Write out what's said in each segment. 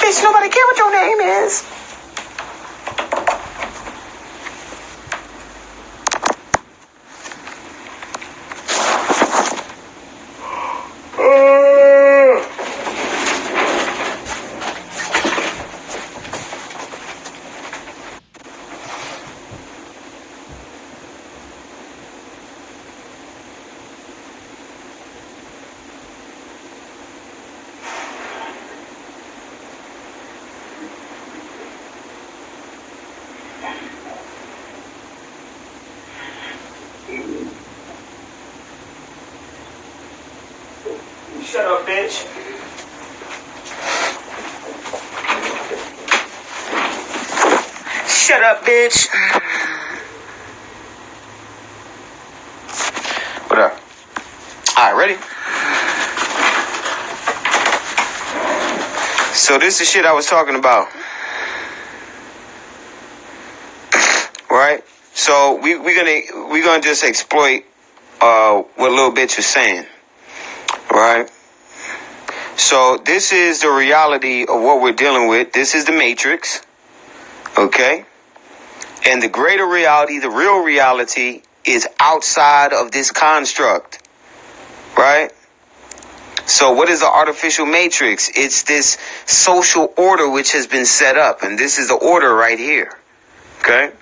Bitch, nobody care what your name is. Shut up, bitch. Shut up, bitch. What up? Alright, ready? So this is shit I was talking about. Right? So we're gonna just exploit what Lil Bitch is saying. Right? So this is the reality of what we're dealing with. This is the Matrix. Okay? And the greater reality, the real reality, is outside of this construct. Right? So what is the artificial matrix? It's this social order which has been set up. And this is the order right here. Okay?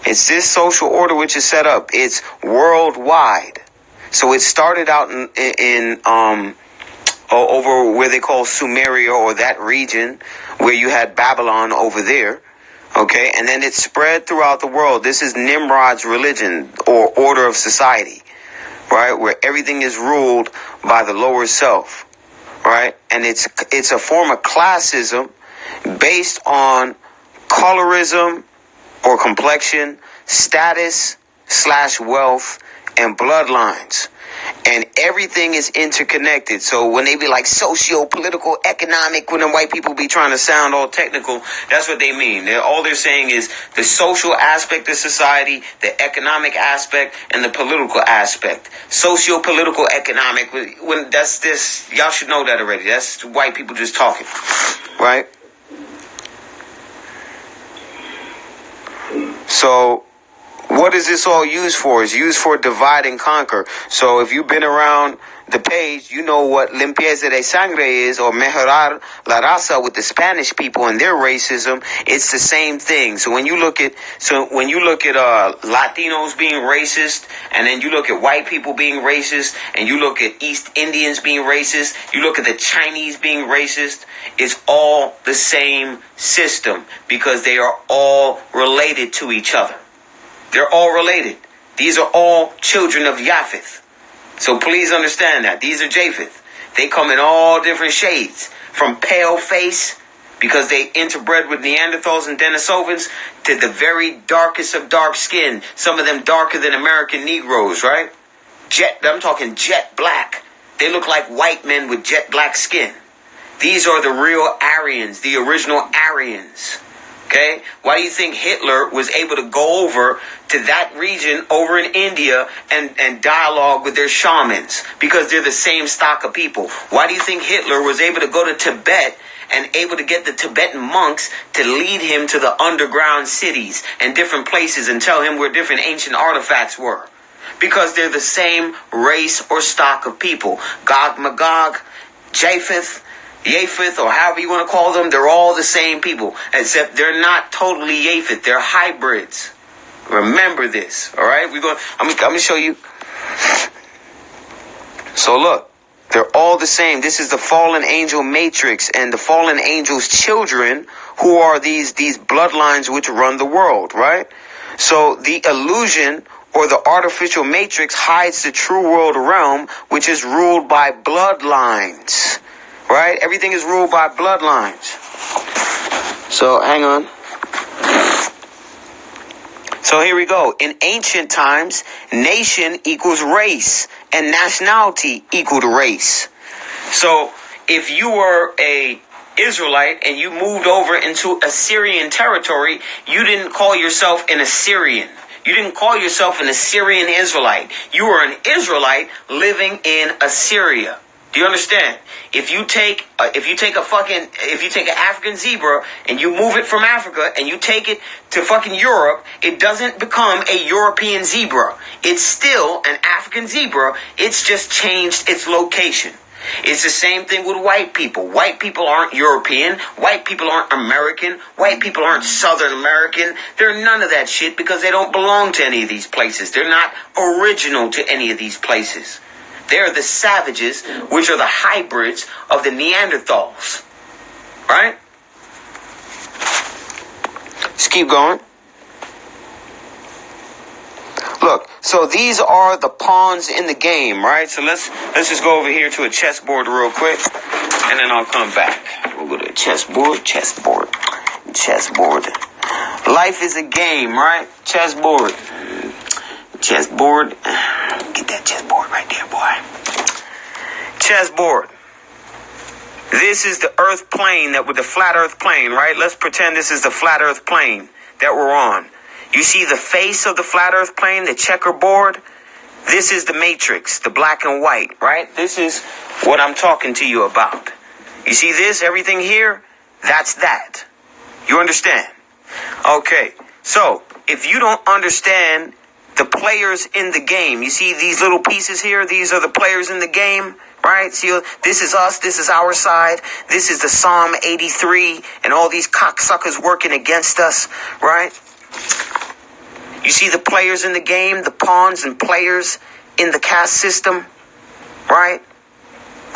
It's this social order which is set up. It's worldwide. So it started out in over where they call Sumeria, or that region where you had Babylon over there. Okay, and then it spread throughout the world. This is Nimrod's religion, or order of society, right? Where everything is ruled by the lower self, right? And it's a form of classism based on colorism or complexion, status / wealth, and bloodlines. And everything is interconnected. So when they be like socio-political, economic, when the white people be trying to sound all technical, that's what they mean. All they're saying is the social aspect of society, the economic aspect, and the political aspect. Socio-political, economic, when that's this, y'all should know that already. That's white people just talking, right? So what is this all used for? It's used for divide and conquer. So if you've been around the page, you know what limpieza de sangre is, or mejorar la raza with the Spanish people and their racism. It's the same thing. So when you look at Latinos being racist, and then you look at white people being racist, and you look at East Indians being racist, you look at the Chinese being racist, it's all the same system because they are all related to each other. They're all related. These are all children of Japheth. So please understand that. These are Japheth. They come in all different shades. From pale face, because they interbred with Neanderthals and Denisovans, to the very darkest of dark skin. Some of them darker than American Negroes, right? I'm talking jet black. They look like white men with jet black skin. These are the real Aryans, the original Aryans. Okay? Why do you think Hitler was able to go over to that region over in India and dialogue with their shamans? Because they're the same stock of people. Why do you think Hitler was able to go to Tibet and able to get the Tibetan monks to lead him to the underground cities and different places and tell him where different ancient artifacts were? Because they're the same race or stock of people. Gog, Magog, Japheth, or however you want to call them, they're all the same people, except they're not totally Japheth. They're hybrids. Remember this, all right? I'm going to show you. So look, they're all the same. This is the fallen angel matrix, and the fallen angel's children, who are these bloodlines which run the world, right? So the illusion or the artificial matrix hides the true world realm, which is ruled by bloodlines. Right? Everything is ruled by bloodlines. So, hang on. So, here we go. In ancient times, nation equals race, and nationality equaled race. So, if you were a Israelite and you moved over into Assyrian territory, you didn't call yourself an Assyrian. You didn't call yourself an Assyrian Israelite. You were an Israelite living in Assyria. Do you understand? If you take an African zebra and you move it from Africa and you take it to fucking Europe, it doesn't become a European zebra. It's still an African zebra. It's just changed its location. It's the same thing with white people. White people aren't European. White people aren't American. White people aren't Southern American. They're none of that shit because they don't belong to any of these places. They're not original to any of these places. They're the savages, which are the hybrids of the Neanderthals. Right? Let's keep going. Look, so these are the pawns in the game, right? So let's just go over here to a chessboard real quick, and then I'll come back. We'll go to chessboard. Life is a game, right? Chessboard. Get that chessboard right there, boy. Chessboard. This is the earth plane with the flat earth plane, right? Let's pretend this is the flat earth plane that we're on. You see the face of the flat earth plane, the checkerboard? This is the matrix, the black and white, right? This is what I'm talking to you about. You see this, everything here? That's that. You understand? Okay, so if you don't understand the players in the game, you see these little pieces here? These are the players in the game, right? See, this is us. This is our side. This is the Psalm 83 and all these cocksuckers working against us, right? You see the players in the game, the pawns and players in the caste system, right?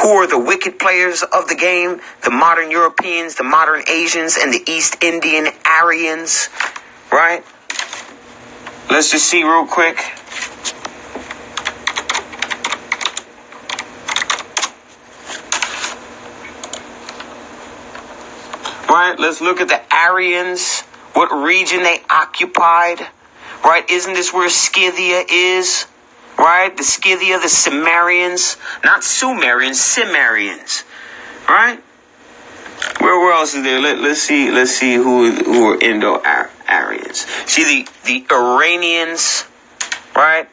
Who are the wicked players of the game? The modern Europeans, the modern Asians, and the East Indian Aryans, right? Let's just see real quick. Right, let's look at the Aryans, what region they occupied, right? Isn't this where Scythia is, right? The Scythia, the Cimmerians, not Sumerians, Cimmerians, right? Where else is there? Let's see who are Indo-Aryans. See the Iranians, right?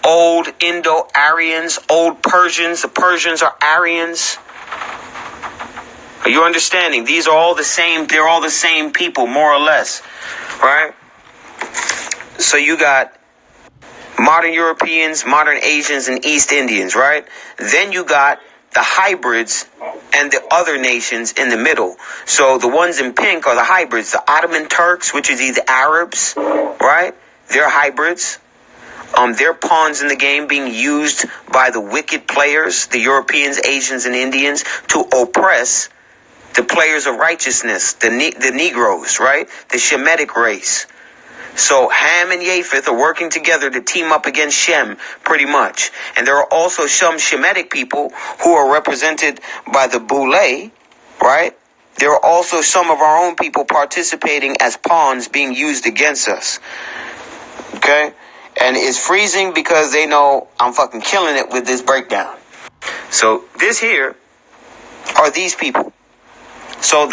Old Indo-Aryans, old Persians. The Persians are Aryans. Are you understanding? These are all the same. They're all the same people, more or less, right? So you got modern Europeans, modern Asians, and East Indians, right? Then you got the hybrids and the other nations in the middle. So the ones in pink are the hybrids. The Ottoman Turks, which is the Arabs, right? They're hybrids. They're pawns in the game being used by the wicked players, the Europeans, Asians, and Indians, to oppress the players of righteousness, the Negroes, right? The Shemitic race. So Ham and Japheth are working together to team up against Shem, pretty much. And there are also some Shemitic people who are represented by the Boule, right? There are also some of our own people participating as pawns being used against us. Okay? And it's freezing because they know I'm fucking killing it with this breakdown. So this here are these people. So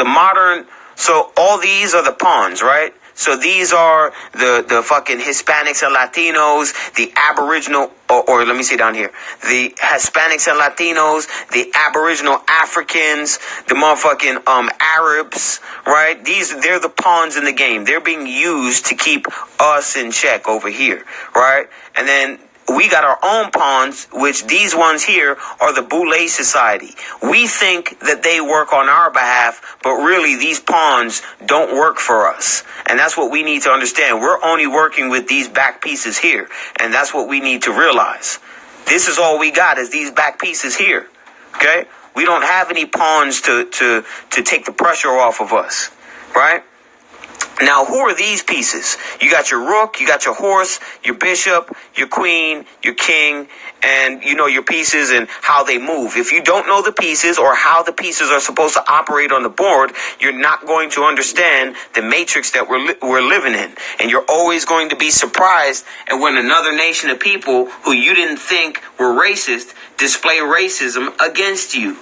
all these are the pawns, right? So these are the fucking Hispanics and Latinos, the Aboriginal, or let me see down here, the Hispanics and Latinos, the Aboriginal Africans, the motherfucking Arabs, right? They're the pawns in the game. They're being used to keep us in check over here, right? And then we got our own pawns, which these ones here are the Boule Society. We think that they work on our behalf, but really these pawns don't work for us. And that's what we need to understand. We're only working with these back pieces here. And that's what we need to realize. This is all we got is these back pieces here. Okay? We don't have any pawns to take the pressure off of us. Right? Now, who are these pieces? You got your rook, you got your horse, your bishop, your queen, your king, and you know your pieces and how they move. If you don't know the pieces or how the pieces are supposed to operate on the board, you're not going to understand the matrix that we're living in. And you're always going to be surprised at when another nation of people who you didn't think were racist display racism against you.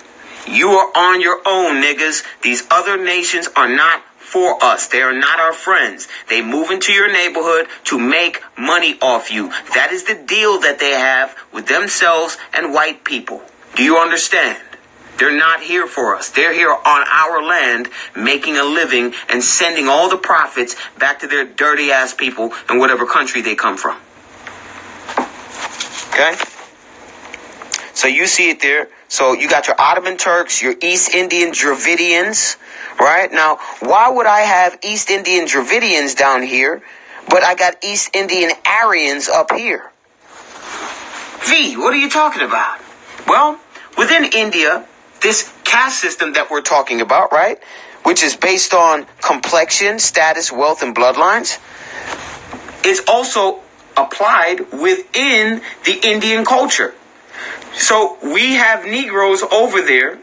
You are on your own, niggas. These other nations are not for us. They are not our friends. They move into your neighborhood to make money off you. That is the deal that they have with themselves and white people. Do you understand? They're not here for us. They're here on our land, making a living and sending all the profits back to their dirty ass people in whatever country they come from. Okay? So you see it there. So you got your Ottoman Turks, your East Indian Dravidians, right? Now, why would I have East Indian Dravidians down here, but I got East Indian Aryans up here? V, what are you talking about? Well, within India, this caste system that we're talking about, right, which is based on complexion, status, wealth, and bloodlines, is also applied within the Indian culture. So we have Negroes over there,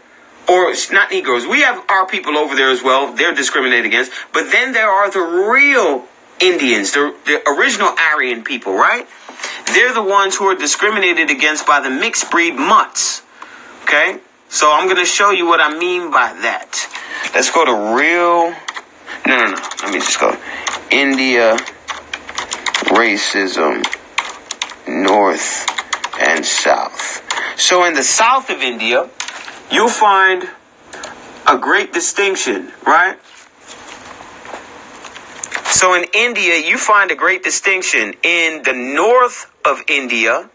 or not Negroes, we have our people over there as well. They're discriminated against. But then there are the real Indians, the original Aryan people, right? They're the ones who are discriminated against by the mixed breed mutts. Okay? So I'm going to show you what I mean by that. Let's go to real... No. Let me just go. India, racism, North and South. So in the south of India, you'll find a great distinction, right? So in India, you find a great distinction. In the north of India,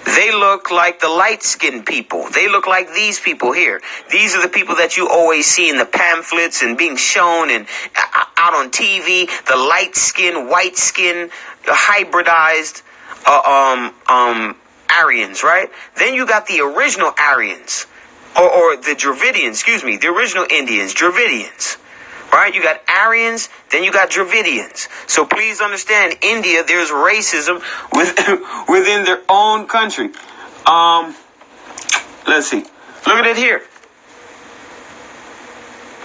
they look like the light-skinned people. They look like these people here. These are the people that you always see in the pamphlets and being shown and out on TV. The light-skinned, white-skinned, hybridized Aryans, right? Then you got the original Aryans, or the Dravidians, the original Indians, Dravidians, right? You got Aryans, then you got Dravidians. So please understand, India, there's racism within their own country. Let's see. Look at it here.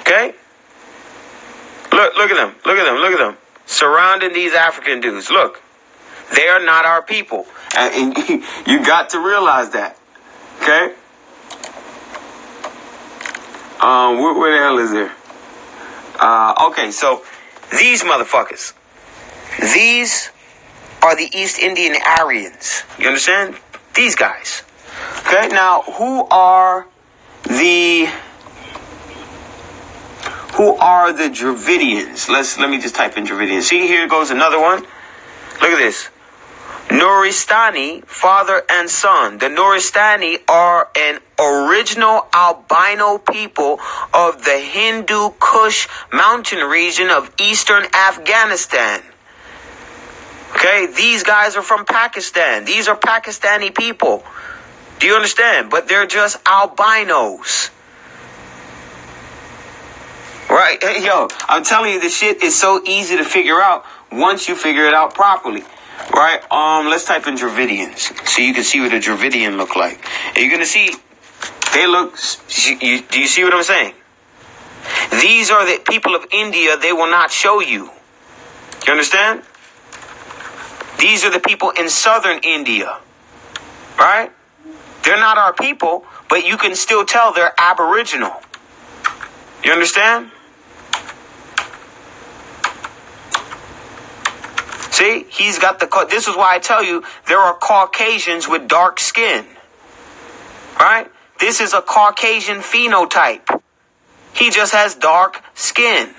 Okay? Look at them. Surrounding these African dudes. Look. They are not our people. And you got to realize that. Okay? Where the hell is there? Okay, so these motherfuckers. These are the East Indian Aryans. You understand? These guys. Okay, now who are the Dravidians? Let me just type in Dravidians. See, here goes another one. Look at this. Nuristani, father and son. The Nuristani are an original albino people of the Hindu Kush mountain region of eastern Afghanistan. Okay, these guys are from Pakistan. These are Pakistani people. Do you understand? But they're just albinos. Right? Yo, I'm telling you, this shit is so easy to figure out once you figure it out properly. Right? Let's type in Dravidians so you can see what a Dravidian look like. And you're gonna see they look. Do you see what I'm saying? These are the people of India. They will not show you. You understand? These are the people in southern India. Right? They're not our people, but you can still tell they're Aboriginal. You understand? See, he's got this is why I tell you there are Caucasians with dark skin. Right? This is a Caucasian phenotype. He just has dark skin.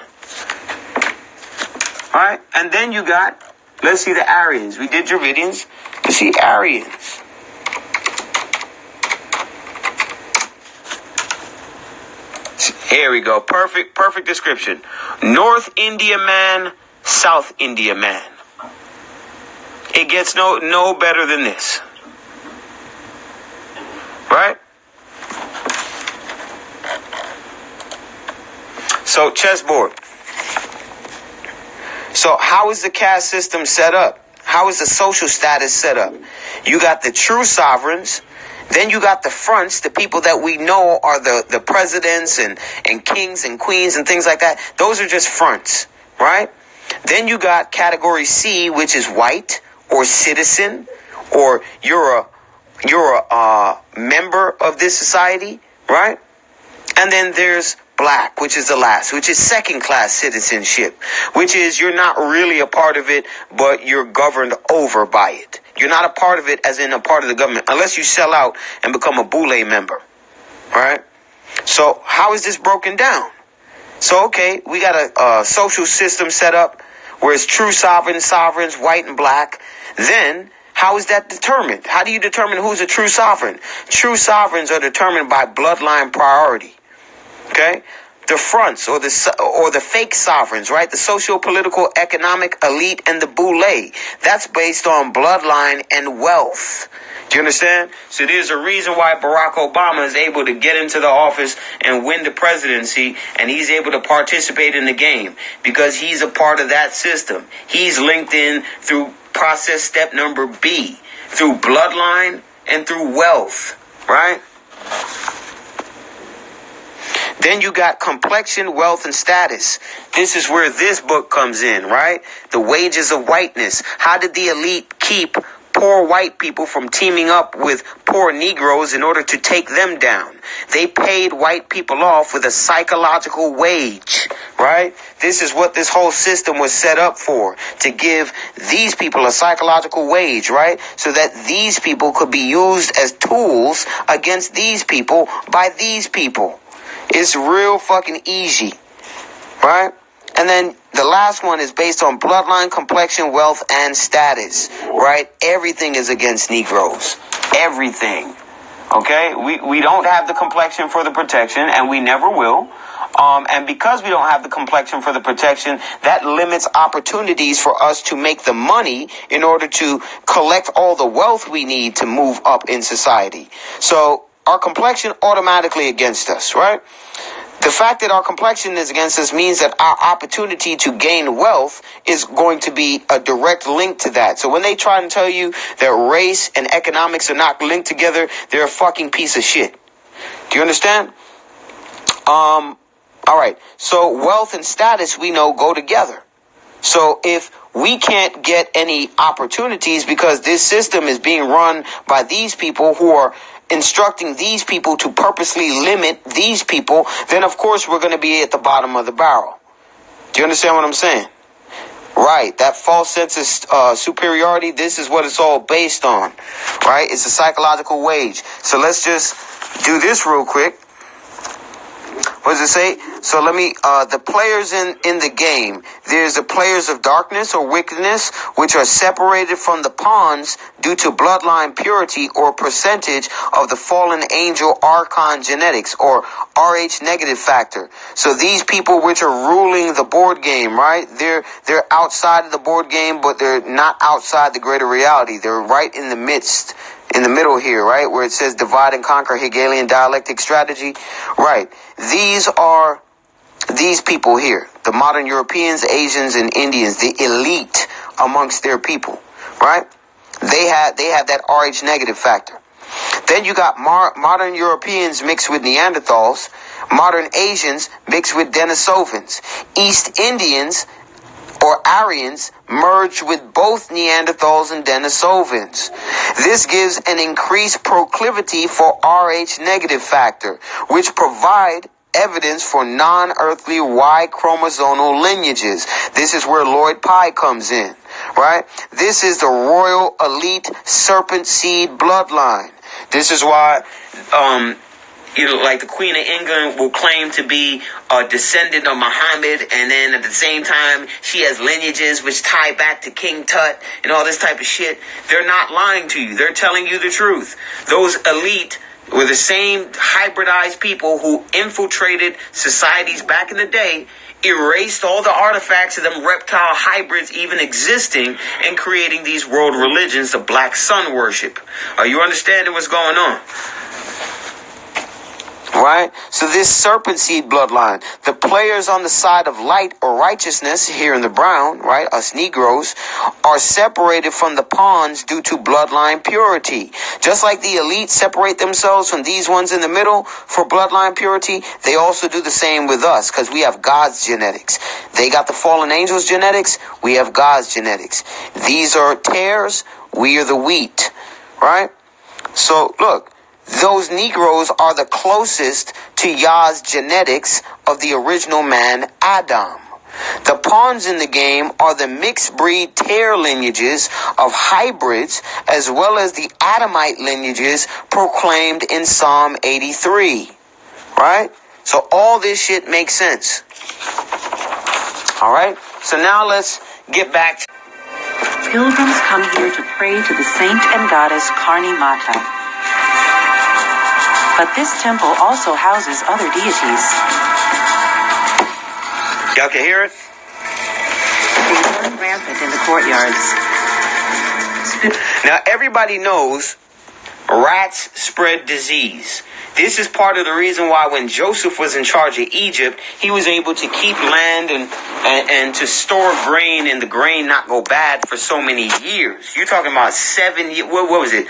Right? And then you got, let's see the Aryans. We did Dravidians. Let's see Aryans. Here we go. Perfect description. North India man, South India man. It gets no better than this. Right? So, chessboard. So, how is the caste system set up? How is the social status set up? You got the true sovereigns. Then you got the fronts, the people that we know are the presidents and kings and queens and things like that. Those are just fronts, right? Then you got category C, which is white or citizen, or you're a member of this society, right? And then there's black, which is the last, which is second class citizenship, which is you're not really a part of it, but you're governed over by it. You're not a part of it as in a part of the government, unless you sell out and become a Boule member, right? So how is this broken down? So, okay, we got a social system set up where it's true sovereigns, white and black. Then, how is that determined? How do you determine who's a true sovereign? True sovereigns are determined by bloodline priority. Okay? The fronts or the fake sovereigns, right? The socio-political, economic elite and the boule. That's based on bloodline and wealth. Do you understand? So there's a reason why Barack Obama is able to get into the office and win the presidency, and he's able to participate in the game because he's a part of that system. He's linked in through process step number B, through bloodline and through wealth, right? Then you got complexion, wealth, and status. This is where this book comes in, right? The wages of whiteness. How did the elite keep poor white people from teaming up with poor Negroes in order to take them down? They paid white people off with a psychological wage, right? This is what this whole system was set up for, to give these people a psychological wage, right? So that these people could be used as tools against these people by these people. It's real fucking easy, right? And then the last one is based on bloodline, complexion, wealth, and status, right? Everything is against Negroes. Everything. Okay? We don't have the complexion for the protection, and we never will. And because we don't have the complexion for the protection, that limits opportunities for us to make the money in order to collect all the wealth we need to move up in society. So our complexion automatically against us, right? The fact that our complexion is against us means that our opportunity to gain wealth is going to be a direct link to that. So when they try to tell you that race and economics are not linked together, they're a fucking piece of shit. Do you understand? All right. So wealth and status, we know, go together. So if we can't get any opportunities because this system is being run by these people who are instructing these people to purposely limit these people, then of course we're going to be at the bottom of the barrel. Do you understand what I'm saying? Right, that false sense of superiority, this is what it's all based on, right? It's a psychological wage. So let's just do this real quick. What does it say? So let me, the players in the game, there's the players of darkness or wickedness, which are separated from the pawns due to bloodline purity or percentage of the fallen angel archon genetics or RH negative factor. So these people which are ruling the board game, right? They're outside of the board game, but they're not outside the greater reality. They're right in the midst. In the middle here, right, where it says divide and conquer Hegelian dialectic strategy, right? These are these people here, the modern Europeans, Asians, and Indians, the elite amongst their people, right? They have that RH negative factor. Then you got modern Europeans mixed with Neanderthals, modern Asians mixed with Denisovans, East Indians or Aryans merged with both Neanderthals and Denisovans. This gives an increased proclivity for RH negative factor, which provide evidence for non-earthly Y chromosomal lineages. This is where Lloyd Pye comes in, right? This is the royal elite serpent seed bloodline. This is why, like the Queen of England will claim to be a descendant of Muhammad, and then at the same time, she has lineages which tie back to King Tut and all this type of shit. They're not lying to you. They're telling you the truth. Those elite were the same hybridized people who infiltrated societies back in the day, erased all the artifacts of them reptile hybrids even existing, and creating these world religions of black sun worship. Are you understanding what's going on? Right? So this serpent seed bloodline, the players on the side of light or righteousness here in the brown, right, us Negroes, are separated from the pawns due to bloodline purity. Just like the elite separate themselves from these ones in the middle for bloodline purity, they also do the same with us because we have God's genetics. They got the fallen angels genetics, we have God's genetics. These are tares, we are the wheat, right? So look, those Negroes are the closest to Yah's genetics of the original man, Adam. The pawns in the game are the mixed breed tare lineages of hybrids, as well as the Adamite lineages proclaimed in Psalm 83. Right? So all this shit makes sense. All right? So now let's get back to... Pilgrims come here to pray to the saint and goddess Karni Mata. But this temple also houses other deities. Y'all can hear it? They run rampant in the courtyards. Now, everybody knows rats spread disease. This is part of the reason why when Joseph was in charge of Egypt, he was able to keep land and to store grain and the grain not go bad for so many years. You're talking about 7 years, what was it?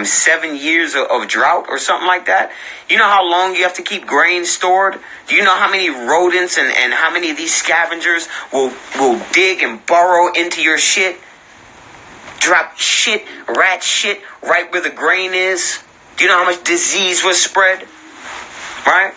7 years of drought or something like that. You know how long you have to keep grain stored? Do you know how many rodents and how many of these scavengers will dig and burrow into your shit? Drop shit, rat shit, right where the grain is. Do you know how much disease was spread? Right?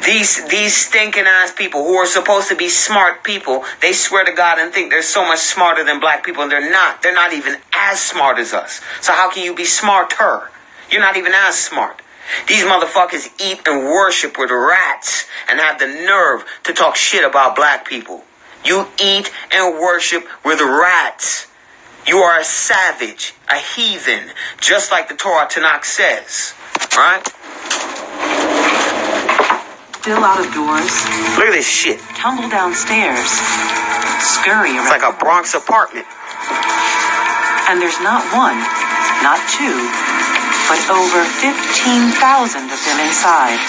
These stinking ass people who are supposed to be smart people, they swear to God and think they're so much smarter than black people, and they're not. They're not even as smart as us. So how can you be smarter? You're not even as smart. These motherfuckers eat and worship with rats and have the nerve to talk shit about black people. You eat and worship with rats. You are a savage, a heathen, just like the Torah Tanakh says. Right? Still out of doors. Look at this shit. Tumble downstairs. Scurry around. It's like a Bronx apartment. And there's not one, not two, but over 15,000 of them inside.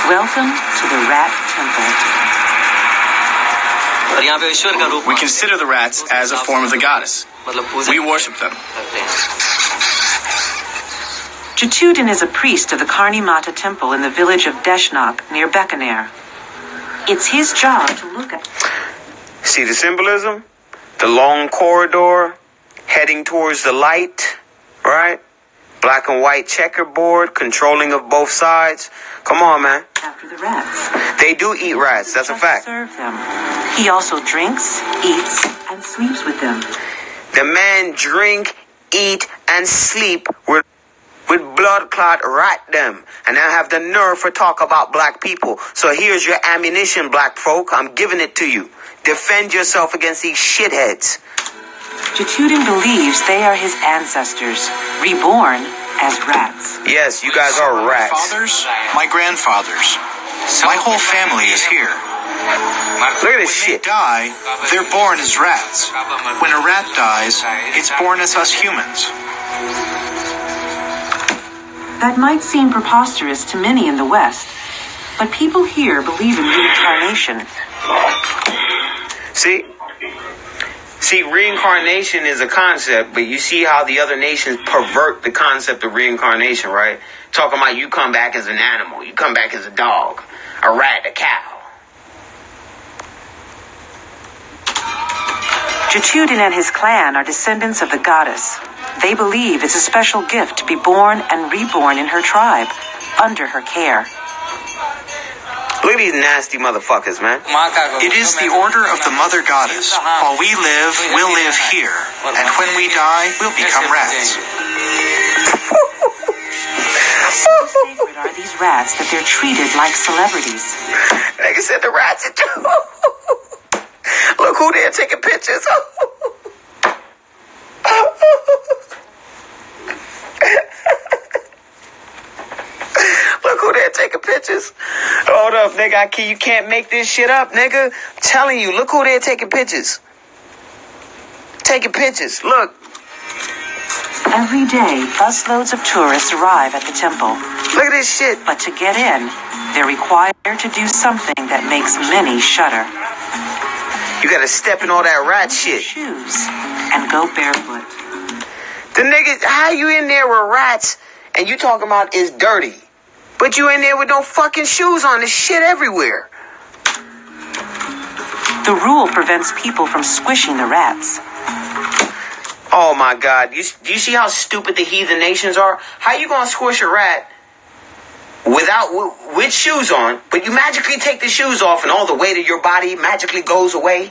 Welcome to the Rat Temple. We consider the rats as a form of the goddess. We worship them. Jatudin is a priest of the Karni Mata temple in the village of Deshnok near Bekaner. It's his job to look at... See the symbolism? The long corridor heading towards the light, right? Black and white checkerboard, controlling of both sides. Come on, man. After the rats. They do eat rats. That's a fact. Serve them. He also drinks, eats, and sleeps with them. The man drink, eat, and sleep with blood clot rat them. And I have the nerve for talk about black people. So here's your ammunition, black folk. I'm giving it to you. Defend yourself against these shitheads. Jatudin believes they are his ancestors, reborn as rats. Yes, you guys are rats. My grandfathers, my whole family is here. Look at this shit. When they die, they're born as rats. When a rat dies, it's born as us humans. That might seem preposterous to many in the West, but people here believe in reincarnation. See, reincarnation is a concept, but you see how the other nations pervert the concept of reincarnation, right? Talking about you come back as an animal, you come back as a dog, a rat, a cow. Jatudin and his clan are descendants of the goddess. They believe it's a special gift to be born and reborn in her tribe, under her care. Look at these nasty motherfuckers, man. It is the order of the Mother Goddess. While we live, we'll live here. And when we die, we'll become rats. So sacred are these rats that they're treated like celebrities. Like I said, the rats are too. Look who they're taking pictures. Look who they're taking pictures. Hold up, nigga. You can't make this shit up, nigga. I'm telling you, look who they're taking pictures. Taking pictures. Look. Every day, busloads of tourists arrive at the temple. Look at this shit. But to get in, they're required to do something that makes many shudder. You gotta step in all that rat shit. Shoes and go barefoot. The niggas, how you in there with rats and you talking about it's dirty? But you in there with no fucking shoes on. There's shit everywhere. The rule prevents people from squishing the rats. Oh my God. Do you see how stupid the heathen nations are? How you gonna squish a rat with shoes on, but you magically take the shoes off and all the weight of your body magically goes away?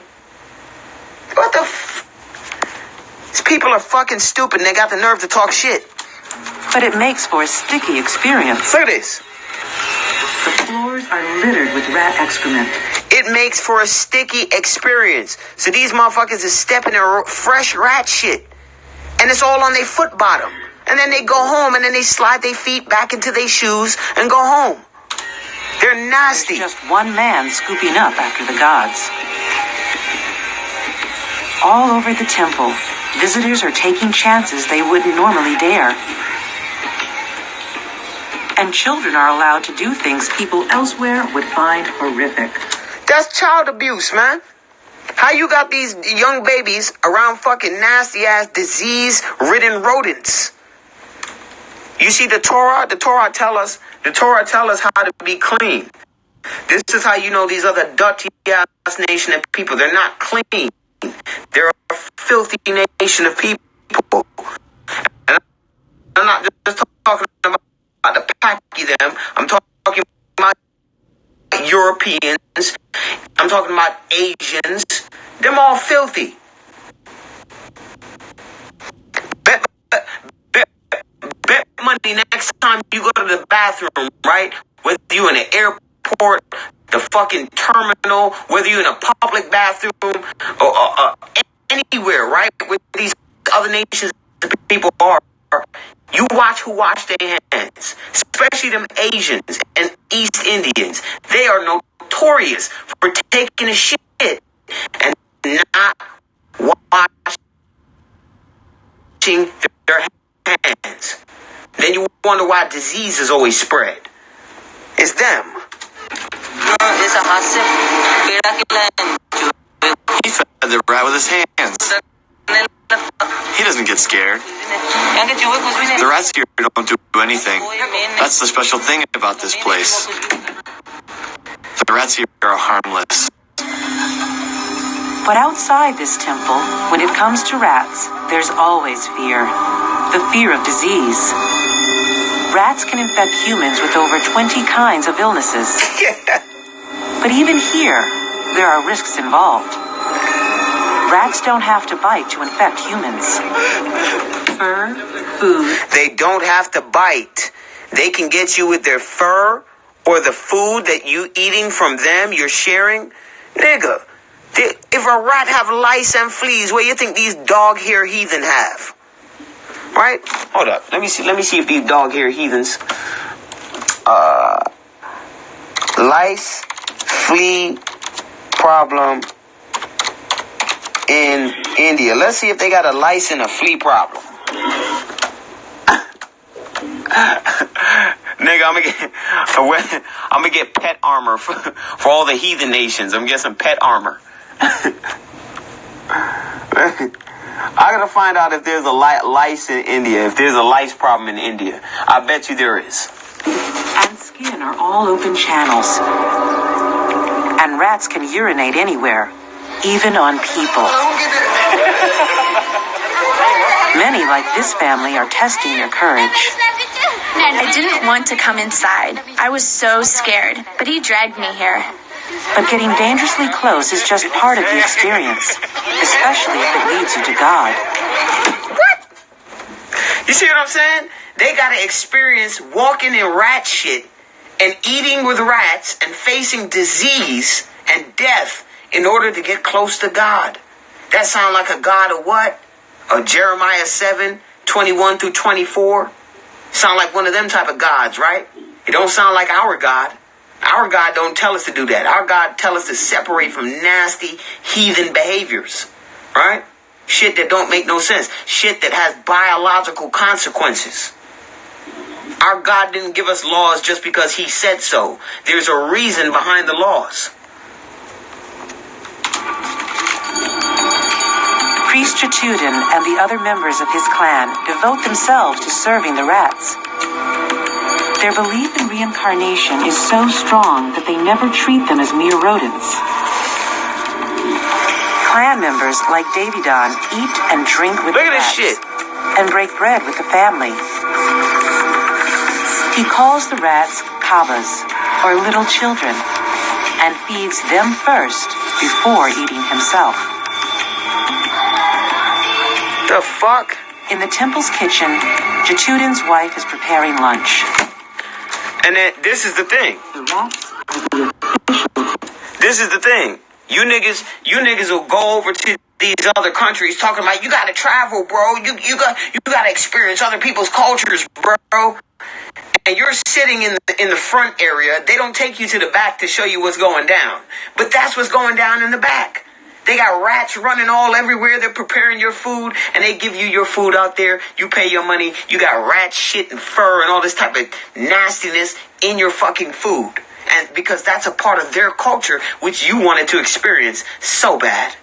What the These people are fucking stupid and they got the nerve to talk shit. But it makes for a sticky experience. Look at this. The floors are littered with rat excrement. It makes for a sticky experience. So these motherfuckers is stepping in fresh rat shit. And it's all on their foot bottom. And then they go home and then they slide their feet back into their shoes and go home. They're nasty. There's just one man scooping up after the gods. All over the temple, visitors are taking chances they wouldn't normally dare. And children are allowed to do things people elsewhere would find horrific. That's child abuse, man. How you got these young babies around fucking nasty-ass, disease-ridden rodents? You see the Torah? The Torah tell us how to be clean. This is how you know these other dirty-ass nation of people. They're not clean. They're a filthy nation of people. And I'm not just talking about the packy them. I'm talking about Europeans. I'm talking about Asians. Them all filthy. Bet money next time you go to the bathroom, right? Whether you in an airport, the fucking terminal, whether you in a public bathroom, or anywhere, right? Where these other nations people are, you watch who wash their hands, especially them Asians and East Indians. They are notorious for taking a shit and not washing their hands. Then you wonder why disease is always spread. It's them. He fed the rat with his hands. He doesn't get scared. The rats here don't do anything. That's the special thing about this place. The rats here are harmless. But outside this temple, when it comes to rats, there's always fear. The fear of disease. Rats can infect humans with over 20 kinds of illnesses. But even here, there are risks involved. Rats don't have to bite to infect humans. Fur, food. They don't have to bite. They can get you with their fur or the food that you eating from them, you're sharing. Nigga, if a rat have lice and fleas, what do you think these dog-hair heathen have? Right? Hold up. Let me see if these dog-hair heathens. Lice, flea problem in India. Let's see if they got a lice and a flea problem. Nigga, I'm gonna get pet armor for all the heathen nations. I'm gonna get some pet armor. I gotta find out if there's a lice in India. If there's a lice problem in India, I bet you there is. And skin are all open channels. And rats can urinate anywhere, even on people. Many, like this family, are testing their courage. I didn't want to come inside. I was so scared, but he dragged me here. But getting dangerously close is just part of the experience, especially if it leads you to God. What? You see what I'm saying? They gotta experience walking in rat shit and eating with rats and facing disease and death in order to get close to God. That sound like a God of what? Of Jeremiah 7:21 through 24? Sound like one of them type of gods, right? It don't sound like our God. Our God don't tell us to do that. Our God tell us to separate from nasty heathen behaviors, right? Shit that don't make no sense. Shit that has biological consequences. Our God didn't give us laws just because he said so. There's a reason behind the laws. Priest Chatudin and the other members of his clan devote themselves to serving the rats. Their belief in reincarnation is so strong that they never treat them as mere rodents. Clan members like Davidon eat and drink with Look the at this rats shit. and break bread with the family. He calls the rats kabas, or little children, and feeds them first before eating himself. The fuck? In the temple's kitchen, Jachudin's wife is preparing lunch. And then this is the thing. This is the thing. You niggas will go over to these other countries talking about you gotta travel, bro. You gotta experience other people's cultures, bro. And you're sitting in the front area. They don't take you to the back to show you what's going down. But that's what's going down in the back. They got rats running all everywhere. They're preparing your food, and they give you your food out there. You pay your money. You got rat shit and fur and all this type of nastiness in your fucking food. And because that's a part of their culture, which you wanted to experience so bad.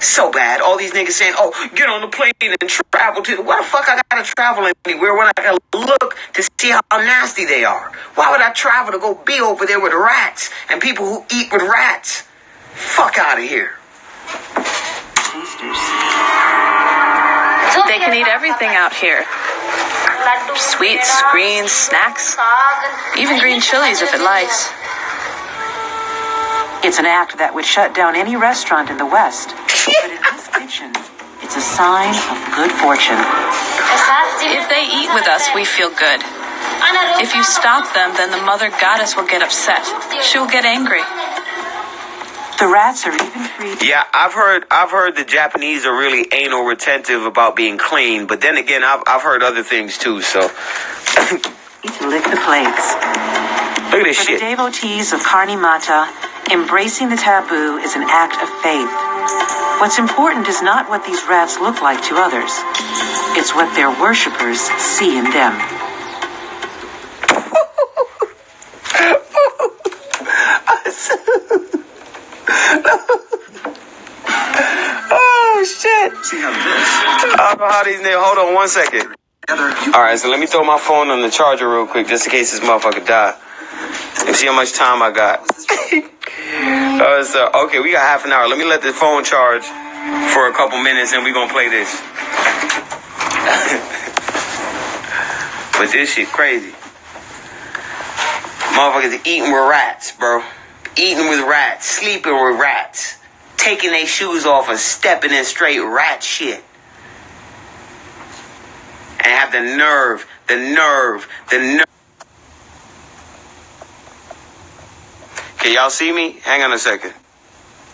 So bad. All these niggas saying, oh, get on the plane and travel to... Why the fuck I gotta travel anywhere when I gotta look to see how nasty they are? Why would I travel to go be over there with rats and people who eat with rats? Fuck out of here. They can eat everything out here. Sweets, greens, snacks, even green chilies if it likes. It's an act that would shut down any restaurant in the West. But in this kitchen, it's a sign of good fortune. If they eat with us, we feel good. If you stop them, then the mother goddess will get upset. She'll get angry. The rats are even free. Yeah, I've heard the Japanese are really anal retentive about being clean, but then again, I've heard other things too, so. To lick the plates. Look at this For shit. the devotees of Karni Mata, embracing the taboo is an act of faith. What's important is not what these rats look like to others. It's what their worshippers see in them. Oh shit! I don't know how these niggas. Hold on 1 second. All right, so let me throw my phone on the charger real quick, just in case this motherfucker die. And see how much time I got. Okay, we got half an hour. Let me let the phone charge for a couple minutes, and we gonna play this. But this shit crazy. Motherfuckers eating with rats, bro. Eating with rats, sleeping with rats, taking their shoes off and stepping in straight rat shit. And have the nerve. Can y'all see me? Hang on a second.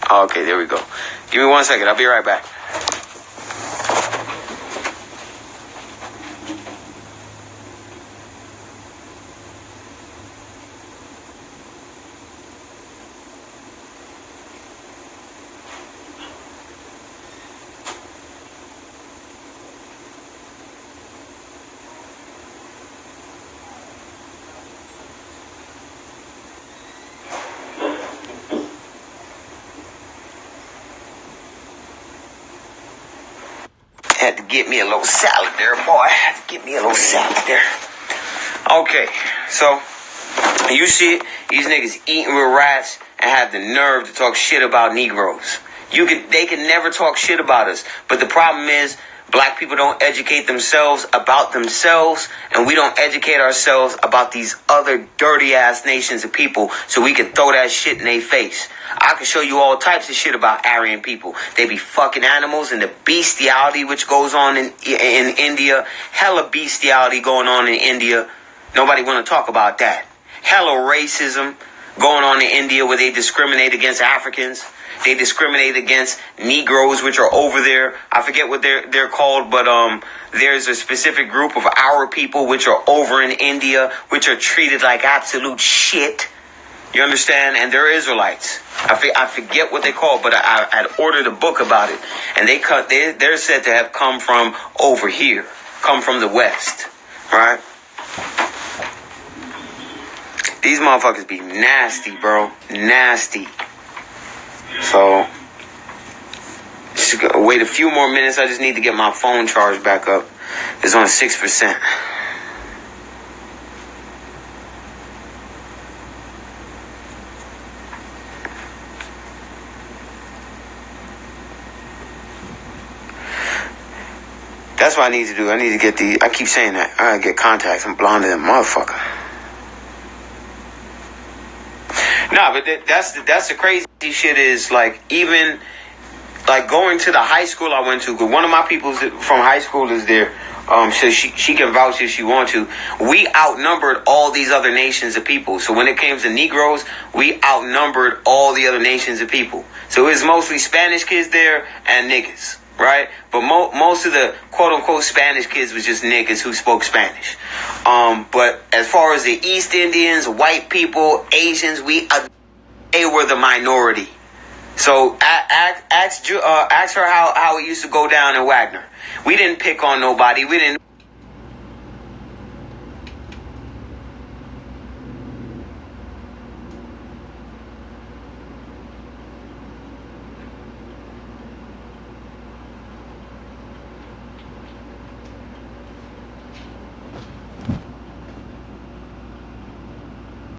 Oh, okay, there we go. Give me 1 second. I'll be right back. Had to get me a little salad there, boy. Had to get me a little salad there. Okay, so you see these niggas eating with rats and have the nerve to talk shit about Negroes. They can never talk shit about us. But the problem is, black people don't educate themselves about themselves, and we don't educate ourselves about these other dirty ass nations of people, so we can throw that shit in their face. I can show you all types of shit about Aryan people. They be fucking animals, and the bestiality which goes on in India. Hella bestiality going on in India. Nobody want to talk about that. Hella racism going on in India where they discriminate against Africans. They discriminate against Negroes, which are over there. I forget what they're called, but there's a specific group of our people which are over in India, which are treated like absolute shit. You understand? And they're Israelites. I forget what they call, but I had ordered a book about it, and they're said to have come from over here, come from the West, right? These motherfuckers be nasty, bro, nasty. So, just wait a few more minutes. I just need to get my phone charged back up. It's on 6%. That's what I need to do. I need to get I keep saying that. I gotta get contacts. I'm blonde than a motherfucker. Nah, but that's the crazy shit is, like, even like going to the high school I went to, because one of my people from high school is there, so she can vouch if she wants to. We outnumbered all these other nations of people. So when it came to Negroes, we outnumbered all the other nations of people. So it was mostly Spanish kids there and niggas, right? But most of the quote-unquote Spanish kids was just niggas who spoke Spanish. But as far as the East Indians, white people, Asians, they were the minority. So ask her how it used to go down in Wagner. We didn't pick on nobody. We didn't